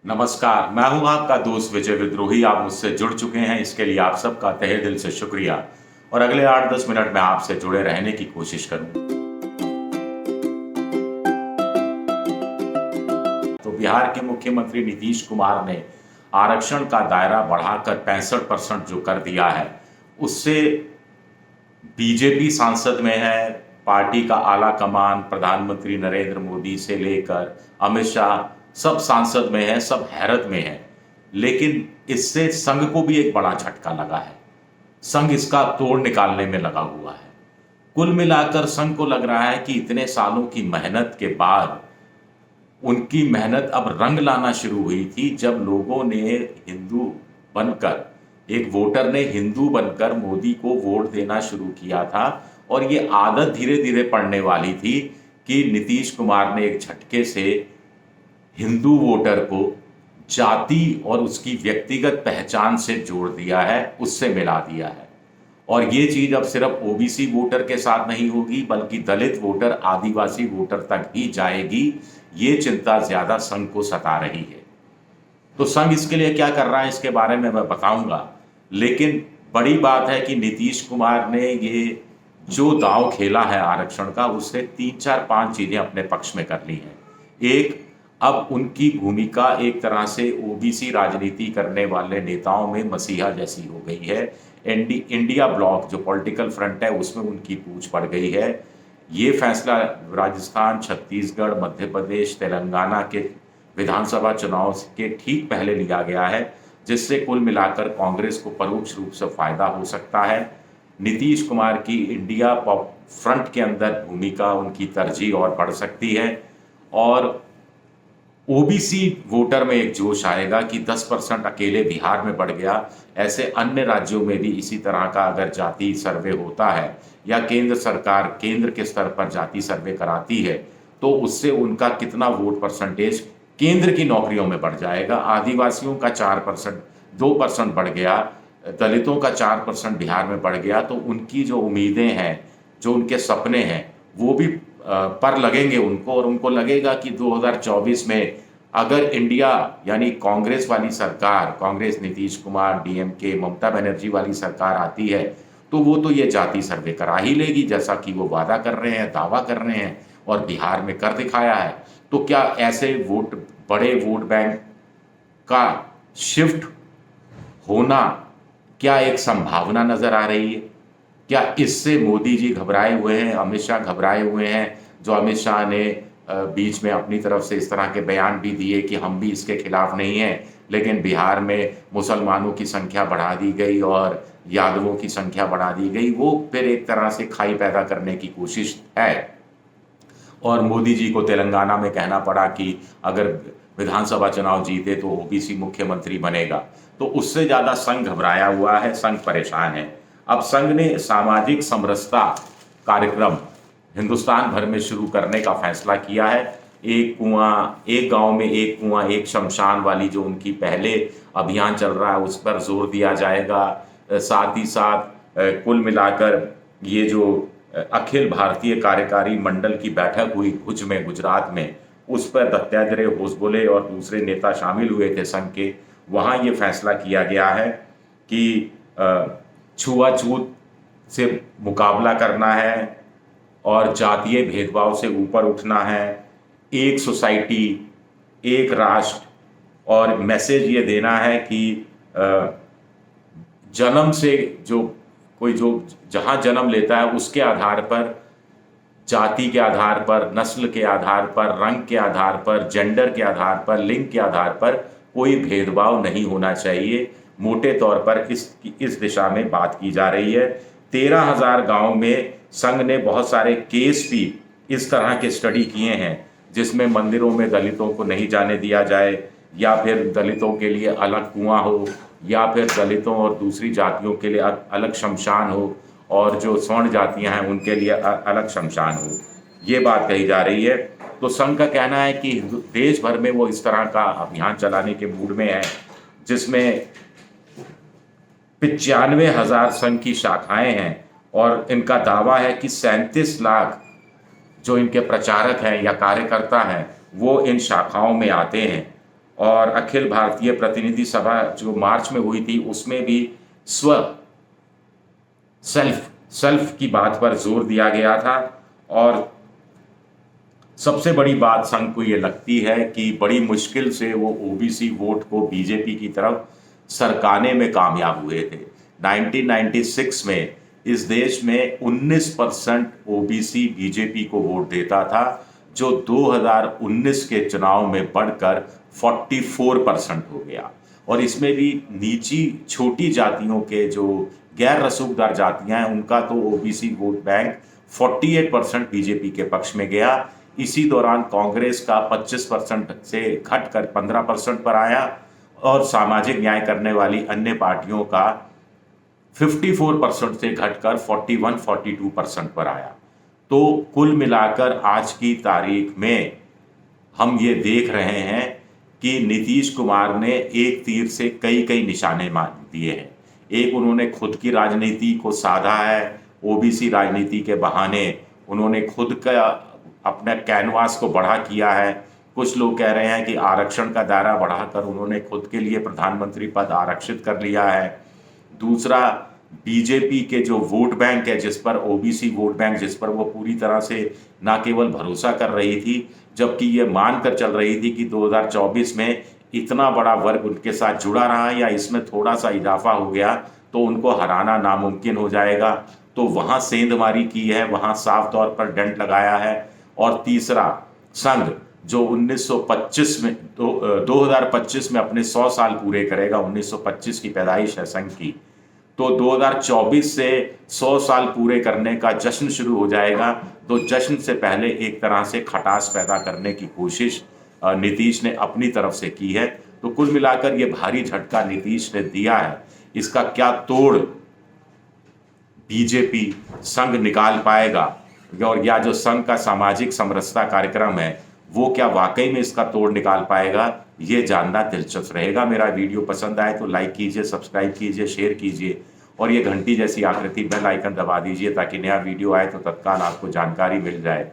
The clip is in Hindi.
नमस्कार, मैं हूं आपका दोस्त विजय विद्रोही। आप मुझसे जुड़ चुके हैं, इसके लिए आप सबका तहे दिल से शुक्रिया। और अगले 8-10 मिनट में आपसे जुड़े रहने की कोशिश करूंगा। तो बिहार के मुख्यमंत्री नीतीश कुमार ने आरक्षण का दायरा बढ़ाकर 65% जो कर दिया है, उससे बीजेपी सांसद में है, पार्टी का आला कमान प्रधानमंत्री नरेंद्र मोदी से लेकर अमित शाह सब सांसद में है, सब हैरत में है। लेकिन इससे संघ को भी एक बड़ा झटका लगा है। संघ इसका तोड़ निकालने में लगा हुआ है। कुल मिलाकर संघ को लग रहा है कि इतने सालों की मेहनत के बाद उनकी मेहनत अब रंग लाना शुरू हुई थी, जब लोगों ने हिंदू बनकर, एक वोटर ने हिंदू बनकर मोदी को वोट देना शुरू किया था। और ये आदत धीरे धीरे पड़ने वाली थी कि नीतीश कुमार ने एक झटके से हिंदू वोटर को जाति और उसकी व्यक्तिगत पहचान से जोड़ दिया है, उससे मिला दिया है। और ये चीज अब सिर्फ ओबीसी वोटर के साथ नहीं होगी, बल्कि दलित वोटर, आदिवासी वोटर तक ही जाएगी। ये चिंता ज्यादा संघ को सता रही है। तो संघ इसके लिए क्या कर रहा है, इसके बारे में मैं बताऊंगा। लेकिन बड़ी बात है कि नीतीश कुमार ने ये जो दांव खेला है आरक्षण का, उससे 3-4-5 चीजें अपने पक्ष में कर ली हैं। एक, अब उनकी भूमिका एक तरह से ओबीसी राजनीति करने वाले नेताओं में मसीहा जैसी हो गई है। इंडिया ब्लॉक जो पॉलिटिकल फ्रंट है, उसमें उनकी पूछ पड़ गई है। ये फैसला राजस्थान, छत्तीसगढ़, मध्य प्रदेश, तेलंगाना के विधानसभा चुनाव के ठीक पहले लिया गया है, जिससे कुल मिलाकर कांग्रेस को परोक्ष रूप से फायदा हो सकता है। नीतीश कुमार की इंडिया फ्रंट के अंदर भूमिका, उनकी तरजीह और बढ़ सकती है। और ओबीसी वोटर में एक जोश आएगा कि 10% अकेले बिहार में बढ़ गया। ऐसे अन्य राज्यों में भी इसी तरह का अगर जाति सर्वे होता है, या केंद्र सरकार केंद्र के स्तर पर जाति सर्वे कराती है, तो उससे उनका कितना वोट परसेंटेज केंद्र की नौकरियों में बढ़ जाएगा। आदिवासियों का 4%, 2% बढ़ गया, दलितों का 4% बिहार में बढ़ गया, तो उनकी जो उम्मीदें हैं, जो उनके सपने हैं, वो भी पर लगेंगे उनको। और उनको लगेगा कि 2024 में अगर इंडिया यानी कांग्रेस वाली सरकार, कांग्रेस, नीतीश कुमार, डीएमके, ममता बनर्जी वाली सरकार आती है, तो वो तो ये जाति सर्वे करा ही लेगी, जैसा कि वो वादा कर रहे हैं, दावा कर रहे हैं, और बिहार में कर दिखाया है। तो क्या ऐसे बड़े वोट बैंक का शिफ्ट होना क्या एक संभावना नजर आ रही है? क्या इससे मोदी जी घबराए हुए हैं, अमित शाह घबराए हुए हैं? जो अमित शाह ने बीच में अपनी तरफ से इस तरह के बयान भी दिए कि हम भी इसके खिलाफ नहीं हैं, लेकिन बिहार में मुसलमानों की संख्या बढ़ा दी गई और यादवों की संख्या बढ़ा दी गई, वो फिर एक तरह से खाई पैदा करने की कोशिश है। और मोदी जी को तेलंगाना में कहना पड़ा कि अगर विधानसभा चुनाव जीते तो ओबीसी मुख्यमंत्री बनेगा। तो उससे ज़्यादा संघ घबराया हुआ है, संघ परेशान है। अब संघ ने सामाजिक समरसता कार्यक्रम हिंदुस्तान भर में शुरू करने का फैसला किया है। एक कुआं, एक गांव में एक कुआं, एक शमशान वाली जो उनकी पहले अभियान चल रहा है, उस पर जोर दिया जाएगा। साथ ही साथ कुल मिलाकर ये जो अखिल भारतीय कार्यकारी मंडल की बैठक हुई भुज में, गुजरात में, उस पर दत्तात्रेय होसबोले और दूसरे नेता शामिल हुए थे संघ के। वहाँ ये फैसला किया गया है कि छुआछूत से मुकाबला करना है और जातीय भेदभाव से ऊपर उठना है। एक सोसाइटी, एक राष्ट्र, और मैसेज ये देना है कि जन्म से जो कोई जो जहाँ जन्म लेता है उसके आधार पर, जाति के आधार पर, नस्ल के आधार पर, रंग के आधार पर, जेंडर के आधार पर, लिंग के आधार पर कोई भेदभाव नहीं होना चाहिए। मोटे तौर पर इस दिशा में बात की जा रही है। 13,000 गांव में संघ ने बहुत सारे केस भी इस तरह के स्टडी किए हैं, जिसमें मंदिरों में दलितों को नहीं जाने दिया जाए, या फिर दलितों के लिए अलग कुआं हो, या फिर दलितों और दूसरी जातियों के लिए अलग शमशान हो, और जो स्वर्ण जातियां हैं उनके लिए अलग शमशान हो। ये बात कही जा रही है। तो संघ का कहना है कि देश भर में वो इस तरह का अभियान चलाने के मूड में है, जिसमें 95,000 संघ की शाखाएं हैं। और इनका दावा है कि 37 लाख जो इनके प्रचारक हैं या कार्यकर्ता हैं, वो इन शाखाओं में आते हैं। और अखिल भारतीय प्रतिनिधि सभा जो मार्च में हुई थी उसमें भी सेल्फ की बात पर जोर दिया गया था। और सबसे बड़ी बात संघ को ये लगती है कि बड़ी मुश्किल से वो ओबीसी वोट को बीजेपी की तरफ सरकाने में कामयाब हुए थे। 1996 में इस देश में 19% ओबीसी बीजेपी को वोट देता था, जो 2019 के चुनाव में बढ़कर 44% हो गया। और इसमें भी नीची छोटी जातियों के जो गैर रसूखदार जातियां हैं उनका तो ओबीसी वोट बैंक 48% बीजेपी के पक्ष में गया। इसी दौरान कांग्रेस का 25% से घटकर 15% पर आया और सामाजिक न्याय करने वाली अन्य पार्टियों का 54% से घटकर 41-42% पर आया। तो कुल मिलाकर आज की तारीख में हम ये देख रहे हैं कि नीतीश कुमार ने एक तीर से कई निशाने मार दिए हैं। एक, उन्होंने खुद की राजनीति को साधा है, ओबीसी राजनीति के बहाने उन्होंने खुद का अपना कैनवास को बड़ा किया है। कुछ लोग कह रहे हैं कि आरक्षण का दायरा बढ़ाकर उन्होंने खुद के लिए प्रधानमंत्री पद आरक्षित कर लिया है। दूसरा, बीजेपी के जो वोट बैंक है, जिस पर ओबीसी वोट बैंक, जिस पर वो पूरी तरह से ना केवल भरोसा कर रही थी, जबकि ये मानकर चल रही थी कि 2024 में इतना बड़ा वर्ग उनके साथ जुड़ा रहा या इसमें थोड़ा सा इजाफा हो गया तो उनको हराना नामुमकिन हो जाएगा, तो वहाँ सेंधमारी की है, वहाँ साफ तौर पर डंड लगाया है। और तीसरा, संघ जो 1925 में 2025 में अपने 100 साल पूरे करेगा, 1925 की पैदाइश है संघ की, तो 2024 से 100 साल पूरे करने का जश्न शुरू हो जाएगा। तो जश्न से पहले एक तरह से खटास पैदा करने की कोशिश नीतीश ने अपनी तरफ से की है। तो कुल मिलाकर ये भारी झटका नीतीश ने दिया है। इसका क्या तोड़ बीजेपी संघ निकाल पाएगा, और या जो संघ का सामाजिक समरसता कार्यक्रम है वो क्या वाकई में इसका तोड़ निकाल पाएगा, ये जानना दिलचस्प रहेगा। मेरा वीडियो पसंद आए तो लाइक कीजिए, सब्सक्राइब कीजिए, शेयर कीजिए और ये घंटी जैसी आकृति बेल आइकन दबा दीजिए ताकि नया वीडियो आए तो तत्काल आपको जानकारी मिल जाए।